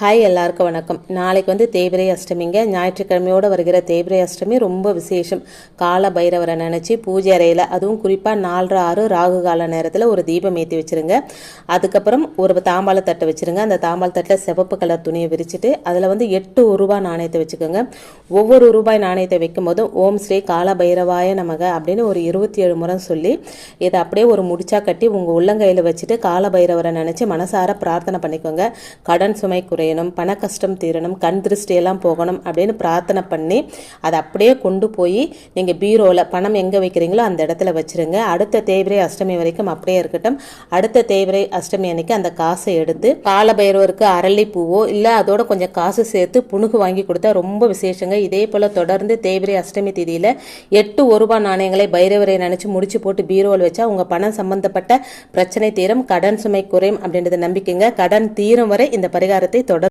Hi எல்லாருக்கும் வணக்கம். நாளைக்கு வந்து தேய்பிறை அஷ்டமிங்க. ஞாயிற்றுக்கிழமையோடு வருகிற தேய்பிறை அஷ்டமி ரொம்ப விசேஷம். கால பைரவரை நினச்சி பூஜை அறையில், அதுவும் குறிப்பாக 4:06 ராகு கால நேரத்தில் ஒரு தீபம் ஏற்றி வச்சுருங்க. அதுக்கப்புறம் ஒரு தாம்பாள தட்டை வச்சுருங்க. அந்த தாம்பாள தட்டில் சிவப்பு கலர் துணியை விரிச்சிட்டு அதில் வந்து 8 ரூபாய் நாணயத்தை வச்சுக்கோங்க. ஒவ்வொரு ரூபாய் நாணயத்தை வைக்கும் போதும் ஓம் ஸ்ரீ கால பைரவாய நமக அப்படின்னு ஒரு 27 முறை சொல்லி இதை அப்படியே ஒரு முடிச்சா கட்டி உங்கள் உள்ளங்கையில் வச்சுட்டு கால பைரவரை நினச்சி மனசார பிரார்த்தனை பண்ணிக்கோங்க. கடன் சுமை குறையணும், பண கஷ்டம் தீரணும், கண் திருஷ்டியெல்லாம் போகணும் அப்படின்னு பிரார்த்தனை பண்ணி அதை அப்படியே கொண்டு போய் நீங்கள் பீரோவில் பணம் எங்கே வைக்கிறீங்களோ அந்த இடத்துல வச்சுருங்க. அடுத்த தேய்பிறை அஷ்டமி வரைக்கும் அப்படியே இருக்கட்டும். அடுத்த தேய்பிறை அஷ்டமி அன்னைக்கு அந்த காசை எடுத்து கால பைரவருக்கு அரளி பூவோ இல்லை அதோட கொஞ்சம் காசு சேர்த்து புணுகு வாங்கி கொடுத்தா ரொம்ப விசேஷங்க. இதே போல் தொடர்ந்து தேய்பிறை அஷ்டமி தேதியில் 8 ரூபாய் நாணயங்களை பைரவரை நினச்சி முடிச்சு போட்டு பீரோவில் வச்சா உங்கள் பணம் சம்பந்தப்பட்ட பிரச்சனை தீரும், கடன் சுமை குறையும் அப்படின்றது நம்பிக்கைங்க. கடன் தீரும் வரை இந்த பரிகாரத்தை